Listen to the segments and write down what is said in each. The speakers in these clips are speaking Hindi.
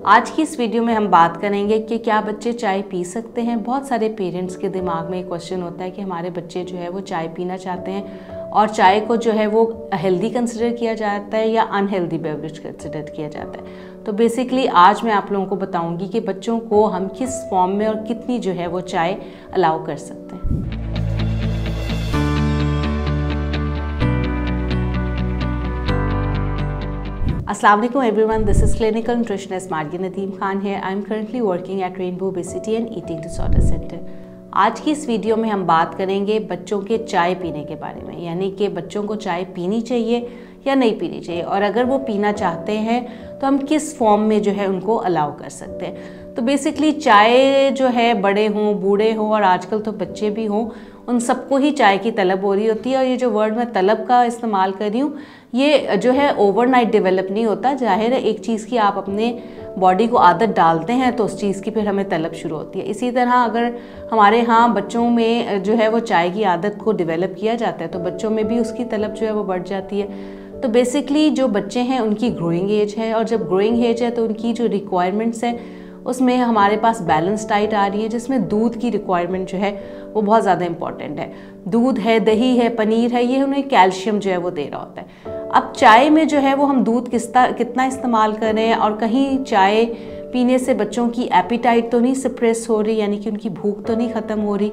आज की इस वीडियो में हम बात करेंगे कि क्या बच्चे चाय पी सकते हैं। बहुत सारे पेरेंट्स के दिमाग में एक क्वेश्चन होता है कि हमारे बच्चे जो है वो चाय पीना चाहते हैं और चाय को जो है वो हेल्दी कंसिडर किया जाता है या अनहेल्दी बेवरेज कंसिडर किया जाता है। तो बेसिकली आज मैं आप लोगों को बताऊंगी कि बच्चों को हम किस फॉर्म में और कितनी जो है वो चाय अलाउ कर सकते हैं। Assalamu alaikum everyone, this is clinical nutritionist Margia Nadeem Khan here. I am currently working at Rainbow Obesity and Eating Disorder Center. आज की इस वीडियो में हम बात करेंगे बच्चों के चाय पीने के बारे में, यानी कि बच्चों को चाय पीनी चाहिए या नहीं पीनी चाहिए, और अगर वो पीना चाहते हैं तो हम किस फॉर्म में जो है उनको अलाउ कर सकते हैं। तो बेसिकली चाय जो है बड़े हों, बूढ़े हों और आजकल तो बच्चे भी हों, उन सबको ही चाय की तलब हो रही होती है। और ये जो वर्ड मैं तलब का इस्तेमाल कर रही हूँ, ये जो है ओवरनाइट डेवलप नहीं होता। जाहिर है एक चीज़ की आप अपने बॉडी को आदत डालते हैं तो उस चीज़ की फिर हमें तलब शुरू होती है। इसी तरह अगर हमारे यहाँ बच्चों में जो है वो चाय की आदत को डेवलप किया जाता है तो बच्चों में भी उसकी तलब जो है वो बढ़ जाती है। तो बेसिकली जो बच्चे हैं उनकी ग्रोइंग एज है, और जब ग्रोइंग एज है तो उनकी जो रिक्वायरमेंट्स हैं उसमें हमारे पास बैलेंस डाइट आ रही है, जिसमें दूध की रिक्वायरमेंट जो है वो बहुत ज़्यादा इंपॉर्टेंट है। दूध है, दही है, पनीर है, ये उन्हें कैल्शियम जो है वो दे रहा होता है। अब चाय में जो है वो हम दूध कितना इस्तेमाल करें, और कहीं चाय पीने से बच्चों की एपिटाइट तो नहीं सप्रेस हो रही, यानी कि उनकी भूख तो नहीं ख़त्म हो रही,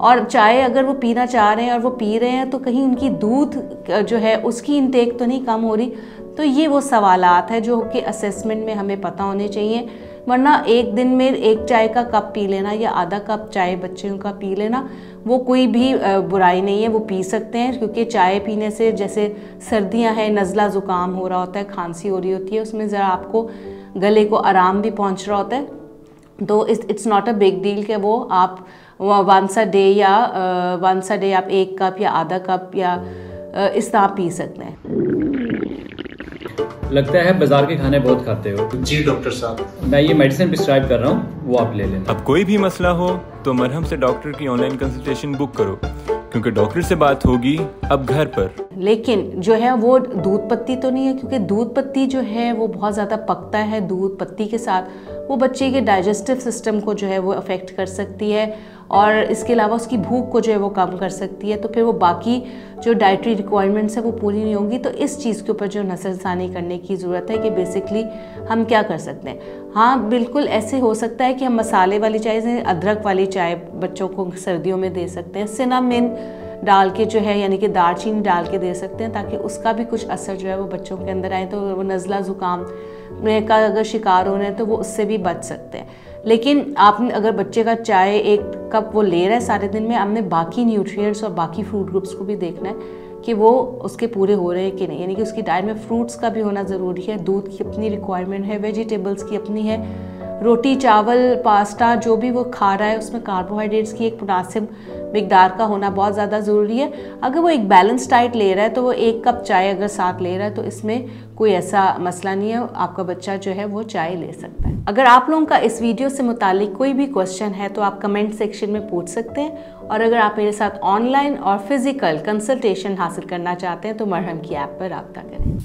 और चाय अगर वो पीना चाह रहे हैं और वो पी रहे हैं तो कहीं उनकी दूध जो है उसकी इंटेक तो नहीं कम हो रही। तो ये वो सवालात है जो कि असेसमेंट में हमें पता होने चाहिए, वरना एक दिन में एक चाय का कप पी लेना या आधा कप चाय बच्चों का पी लेना वो कोई भी बुराई नहीं है, वो पी सकते हैं। क्योंकि चाय पीने से जैसे सर्दियां हैं, नज़ला ज़ुकाम हो रहा होता है, खांसी हो रही होती है, उसमें ज़रा आपको गले को आराम भी पहुंच रहा होता है। तो it's not a big deal कि वो आप वंस अ डे आप एक कप या आधा कप या इस तरह पी सकते हैं। लगता है बाजार के खाने बहुत खाते हो। जी डॉक्टर साहब, मैं ये मेडिसिन प्रिस्क्राइब कर रहा हूँ, वो आप ले लेना। अब कोई भी मसला हो तो मरहम से डॉक्टर की ऑनलाइन कंसल्टेशन बुक करो, क्योंकि डॉक्टर से बात होगी अब घर पर। लेकिन जो है वो दूध पत्ती तो नहीं है, क्योंकि दूध पत्ती जो है वो बहुत ज़्यादा पकता है। दूध पत्ती के साथ वो बच्चे के डाइजेस्टिव सिस्टम को जो है वो अफेक्ट कर सकती है, और इसके अलावा उसकी भूख को जो है वो कम कर सकती है। तो फिर वो बाकी जो डाइटरी रिक्वायरमेंट्स है वो पूरी नहीं होंगी। तो इस चीज़ के ऊपर जो नज़रसानी करने की ज़रूरत है कि बेसिकली हम क्या कर सकते हैं। हाँ, बिल्कुल ऐसे हो सकता है कि हम मसाले वाली चाय, अदरक वाली चाय बच्चों को सर्दियों में दे सकते हैं। सिनामिन डाल के जो है, यानी कि दालचीनी डाल के दे सकते हैं, ताकि उसका भी कुछ असर जो है वो बच्चों के अंदर आए, तो वो नज़ला ज़ुकाम का अगर शिकार हो रहे हैं तो वो उससे भी बच सकते हैं। लेकिन आपने अगर बच्चे का चाय एक कप वो ले रहा है सारे दिन में, आपने बाकी न्यूट्रिएंट्स और बाकी फ्रूट ग्रुप्स को भी देखना है कि वो उसके पूरे हो रहे हैं कि नहीं। यानी कि उसकी डाइट में फ्रूट्स का भी होना ज़रूरी है, दूध की अपनी रिक्वायरमेंट है, वेजिटेबल्स की अपनी है, रोटी चावल पास्ता जो भी वो खा रहा है उसमें कार्बोहाइड्रेट्स की एक मुनासिब मिकदार का होना बहुत ज़्यादा ज़रूरी है। अगर वो एक बैलेंस डाइट ले रहा है तो वो एक कप चाय अगर साथ ले रहा है तो इसमें कोई ऐसा मसला नहीं है, आपका बच्चा जो है वो चाय ले सकता है। अगर आप लोगों का इस वीडियो से मुतालिक कोई भी क्वेश्चन है तो आप कमेंट सेक्शन में पूछ सकते हैं, और अगर आप मेरे साथ ऑनलाइन और फिज़िकल कंसल्टेशन हासिल करना चाहते हैं तो मरहम की ऐप पर रब्ता करें।